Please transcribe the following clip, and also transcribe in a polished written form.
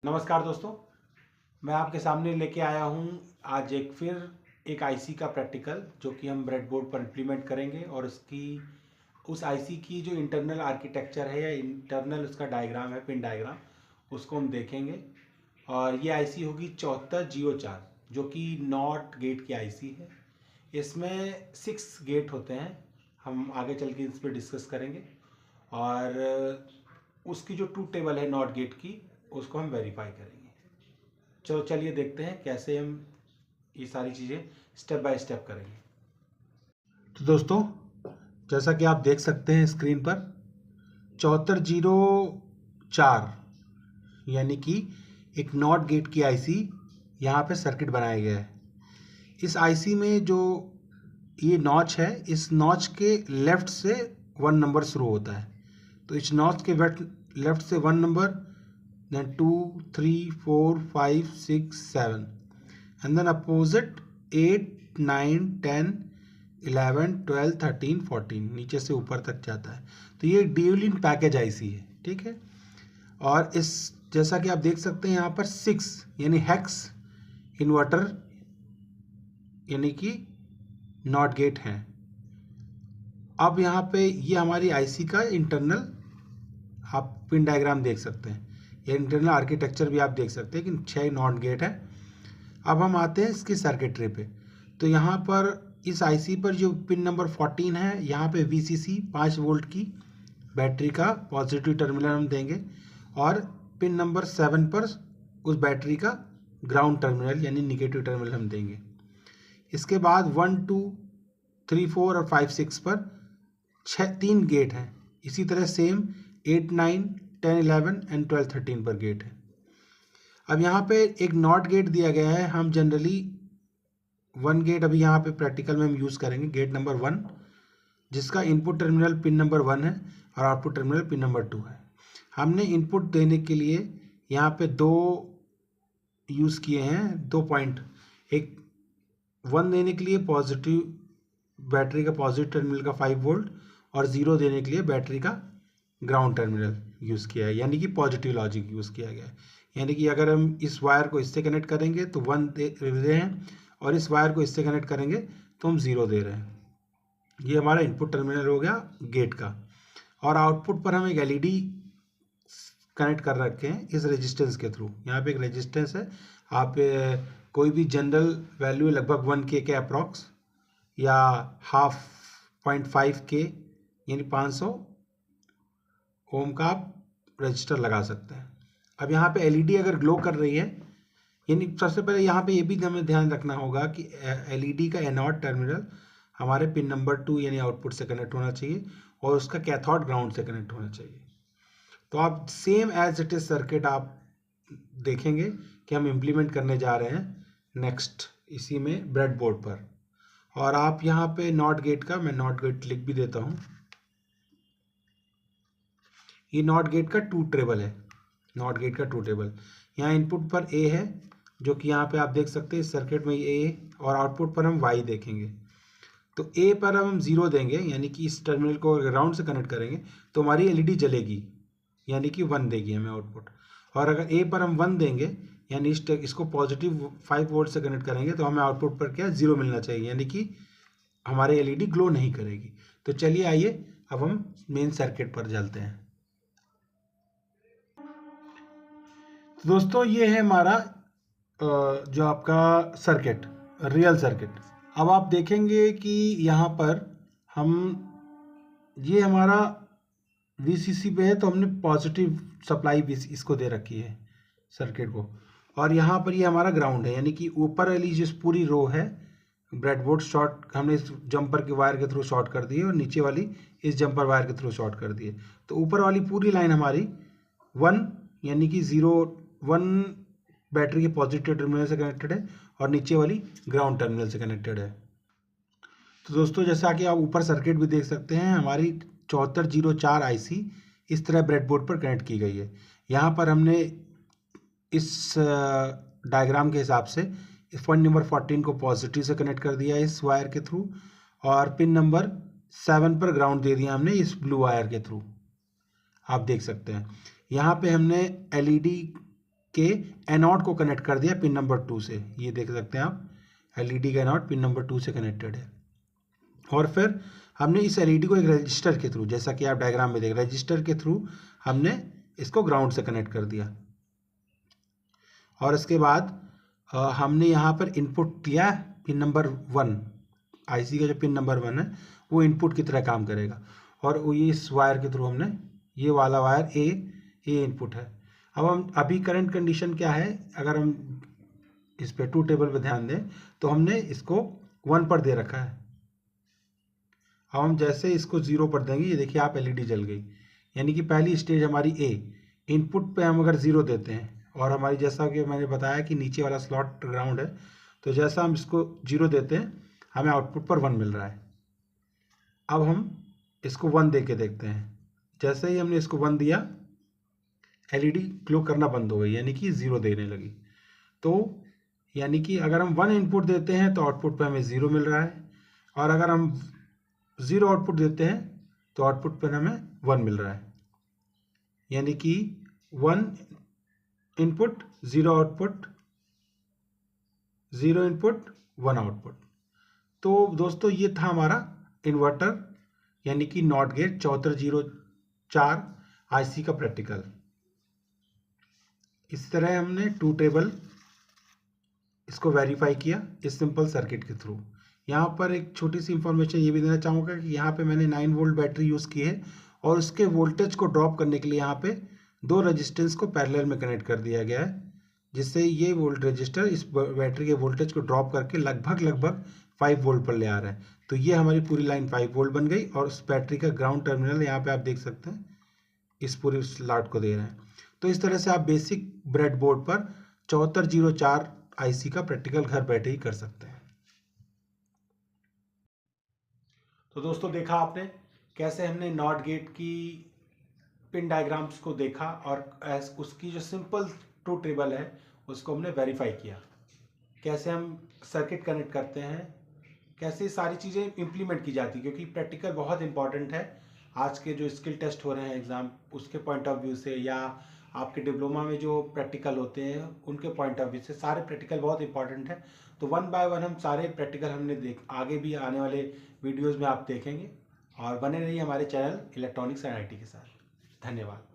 नमस्कार दोस्तों, मैं आपके सामने लेके आया हूँ आज एक आईसी का प्रैक्टिकल जो कि हम ब्रेडबोर्ड पर इम्प्लीमेंट करेंगे और उस आईसी की जो इंटरनल आर्किटेक्चर है या इंटरनल उसका डायग्राम है, पिन डायग्राम, उसको हम देखेंगे। और ये आईसी होगी 7404 जो कि नॉट गेट की आईसी है। इसमें 6 गेट होते हैं, हम आगे चल के इस पर डिस्कस करेंगे। और उसकी जो ट्रूथ टेबल है नॉट गेट की, उसको हम वेरीफाई करेंगे। चलो चलिए देखते हैं कैसे हम ये सारी चीज़ें स्टेप बाय स्टेप करेंगे। तो दोस्तों, जैसा कि आप देख सकते हैं स्क्रीन पर 7404 यानी कि एक नॉट गेट की आईसी यहाँ पे सर्किट बनाया गया है। इस आईसी में जो ये नॉच है, इस नॉच के लेफ्ट से 1 नंबर शुरू होता है। तो इस नॉच के लेफ्ट से 1 number, then 2, 3, 4, 5, 6, 7, and then opposite 8, 9, 10, 11, 12, 13, 14 नीचे से ऊपर तक जाता है। तो ये ड्यूल इन पैकेज आईसी है, ठीक है। और इस जैसा कि आप देख सकते हैं यहाँ पर 6 यानी हेक्स इन्वर्टर यानी कि नॉट गेट है। अब यहाँ पे ये हमारी आईसी का इंटरनल आप पिन डायग्राम देख सकते हैं, या इंटरनल आर्किटेक्चर भी आप देख सकते हैं कि 6 नॉट गेट है। अब हम आते हैं इसकी सर्किटरी पे। तो यहाँ पर इस आईसी पर जो पिन नंबर 14 है, यहाँ पे वीसीसी 5 वोल्ट की बैटरी का पॉजिटिव टर्मिनल हम देंगे, और पिन नंबर 7 पर उस बैटरी का ग्राउंड टर्मिनल यानी निगेटिव टर्मिनल हम देंगे। इसके बाद 1, 2, 3, 4 और 5, 6 पर 3 गेट हैं। इसी तरह सेम 8, 9, 10, 11 एंड 12, 13 पर गेट है। अब यहाँ पे एक नॉट गेट दिया गया है। हम जनरली 1 गेट अभी यहाँ पे प्रैक्टिकल में हम यूज़ करेंगे, गेट नंबर 1, जिसका इनपुट टर्मिनल पिन नंबर 1 है और आउटपुट टर्मिनल पिन नंबर 2 है। हमने इनपुट देने के लिए यहाँ पे 2 यूज़ किए हैं, 2 पॉइंट। एक 1 देने के लिए पॉजिटिव बैटरी का पॉजिटिव टर्मिनल का 5 वोल्ट, और 0 देने के लिए बैटरी का ग्राउंड टर्मिनल यूज़ किया है, यानी कि पॉजिटिव लॉजिक यूज़ किया गया है। यानी कि अगर हम इस वायर को इससे कनेक्ट करेंगे तो 1 दे रहे हैं, और इस वायर को इससे कनेक्ट करेंगे तो हम 0 दे रहे हैं। ये हमारा इनपुट टर्मिनल हो गया गेट का। और आउटपुट पर हम एक एलईडी कनेक्ट कर रखे हैं इस रेजिस्टेंस के थ्रू। यहाँ पे एक रेजिस्टेंस है, आप कोई भी जनरल वैल्यू लगभग 1K के अप्रॉक्स या 0.5K यानी 500 ओम का आप रजिस्टर लगा सकते हैं। अब यहाँ पे एलईडी अगर ग्लो कर रही है, यानी सबसे पहले यहाँ पे ये भी हमें ध्यान रखना होगा कि एलईडी का एनोड टर्मिनल हमारे पिन नंबर 2 यानी आउटपुट से कनेक्ट होना चाहिए, और उसका कैथोड ग्राउंड से कनेक्ट होना चाहिए। तो आप same as it is circuit आप देखेंगे कि हम इम्प्लीमेंट करने जा रहे हैं नेक्स्ट इसी में ब्रेडबोर्ड पर। और आप यहाँ पे नॉट गेट का, मैं नॉट गेट लिख भी देता हूँ। ये नॉट गेट का ट्रूथ टेबल है, नॉट गेट का ट्रूथ टेबल। यहाँ इनपुट पर ए है, जो कि यहाँ पे आप देख सकते हैं इस सर्किट में ए, और आउटपुट पर हम वाई देखेंगे। तो ए पर हम 0 देंगे, यानी कि इस टर्मिनल को ग्राउंड से कनेक्ट करेंगे तो हमारी एलईडी जलेगी, यानी कि 1 देगी हमें आउटपुट। और अगर ए पर हम 1 देंगे, यानी इसको पॉजिटिव 5 वोल्ट से कनेक्ट करेंगे, तो हमें आउटपुट पर क्या 0 मिलना चाहिए, यानी कि हमारी एलईडी ग्लो नहीं करेगी। तो चलिए आइए अब हम मेन सर्किट पर चलते हैं। तो दोस्तों, ये है हमारा जो आपका सर्किट, रियल सर्किट। अब आप देखेंगे कि यहाँ पर हम, ये हमारा वीसीसी पे है, तो हमने पॉजिटिव सप्लाई इसको दे रखी है सर्किट को। और यहाँ पर ये हमारा ग्राउंड है, यानी कि ऊपर वाली जिस पूरी रो है ब्रेडबोर्ड शॉर्ट हमने इस जंपर के वायर के थ्रू शॉर्ट कर दी है, और नीचे वाली इस जंपर वायर के थ्रू शॉर्ट कर दी है। तो ऊपर वाली पूरी लाइन हमारी 1 यानी कि 1 बैटरी के पॉजिटिव टर्मिनल से कनेक्टेड है, और नीचे वाली ग्राउंड टर्मिनल से कनेक्टेड है। तो दोस्तों, जैसा कि आप ऊपर सर्किट भी देख सकते हैं, हमारी 7404 आईसी इस तरह ब्रेडबोर्ड पर कनेक्ट की गई है। यहाँ पर हमने इस डायग्राम के हिसाब से इस पॉइंट नंबर 14 को पॉजिटिव से कनेक्ट कर दिया इस वायर के थ्रू, और पिन नंबर 7 पर ग्राउंड दे दिया हमने इस ब्लू वायर के थ्रू। आप देख सकते हैं यहाँ पे हमने एलईडी के एनोड को कनेक्ट कर दिया पिन नंबर 2 से। ये देख सकते हैं आप, एलईडी का एनोड पिन नंबर 2 से कनेक्टेड है। और फिर हमने इस एलईडी को एक रजिस्टर के थ्रू, जैसा कि आप डायग्राम में देख रहे हैं, रजिस्टर के थ्रू हमने इसको ग्राउंड से कनेक्ट कर दिया। और इसके बाद हमने यहाँ पर इनपुट दिया पिन नंबर 1, आईसी का जो पिन नंबर 1 है वो इनपुट की तरह काम करेगा। और वो ये इस वायर के थ्रू हमने, ये वाला वायर ए इनपुट है। अब हम अभी करंट कंडीशन क्या है, अगर हम इस पे 2 टेबल पे ध्यान दें तो हमने इसको 1 पर दे रखा है। अब हम जैसे इसको 0 पर देंगे, ये देखिए आप एलईडी जल गई। यानी कि पहली स्टेज हमारी ए, इनपुट पे हम अगर 0 देते हैं और हमारी, जैसा कि मैंने बताया कि नीचे वाला स्लॉट ग्राउंड है, तो जैसा हम इसको 0 देते हैं हमें आउटपुट पर 1 मिल रहा है। अब हम इसको 1 दे के देखते हैं। जैसे ही हमने इसको 1 दिया, एलईडी ग्लो करना बंद हो गई, यानी कि 0 देने लगी। तो यानी कि अगर हम 1 इनपुट देते हैं तो आउटपुट पे हमें 0 मिल रहा है, और अगर हम 0 आउटपुट देते हैं तो आउटपुट पर हमें 1 मिल रहा है। यानी कि 1 इनपुट 0 आउटपुट, 0 इनपुट 1 आउटपुट। तो दोस्तों ये था हमारा इन्वर्टर यानी कि नॉट गेट 7404 आईसी का प्रैक्टिकल। इस तरह हमने 2 टेबल इसको वेरीफाई किया इस सिंपल सर्किट के थ्रू। यहाँ पर एक छोटी सी इंफॉर्मेशन ये भी देना चाहूँगा कि यहाँ पे मैंने 9 वोल्ट बैटरी यूज़ की है, और उसके वोल्टेज को ड्रॉप करने के लिए यहाँ पे 2 रेजिस्टेंस को पैरेलल में कनेक्ट कर दिया गया है, जिससे ये वोल्ट रजिस्टर इस बैटरी के वोल्टेज को ड्रॉप करके लगभग 5 वोल्ट पर ले आ रहा है। तो ये हमारी पूरी लाइन 5 वोल्ट बन गई, और उस बैटरी का ग्राउंड टर्मिनल यहाँ पे आप देख सकते हैं इस पूरे स्लॉट को दे रहे हैं। तो इस तरह से आप बेसिक ब्रेडबोर्ड पर 7404 आईसी का प्रैक्टिकल घर बैठे ही कर सकते हैं। तो दोस्तों देखा आपने कैसे हमने नॉट गेट की पिन डायग्राम्स को देखा, और उसकी जो सिंपल 2 टेबल है उसको हमने वेरीफाई किया, कैसे हम सर्किट कनेक्ट करते हैं, कैसे सारी चीज़ें इम्प्लीमेंट की जाती है, क्योंकि प्रैक्टिकल बहुत इंपॉर्टेंट है। आज के जो स्किल टेस्ट हो रहे हैं एग्ज़ाम, उसके पॉइंट ऑफ व्यू से, या आपके डिप्लोमा में जो प्रैक्टिकल होते हैं उनके पॉइंट ऑफ व्यू से, सारे प्रैक्टिकल बहुत इंपॉर्टेंट है। तो 1 बाय 1 हम सारे प्रैक्टिकल हमने आगे भी आने वाले वीडियोज़ में आप देखेंगे, और बने रहिए हमारे चैनल इलेक्ट्रॉनिक्स एंड आईटी के साथ। धन्यवाद।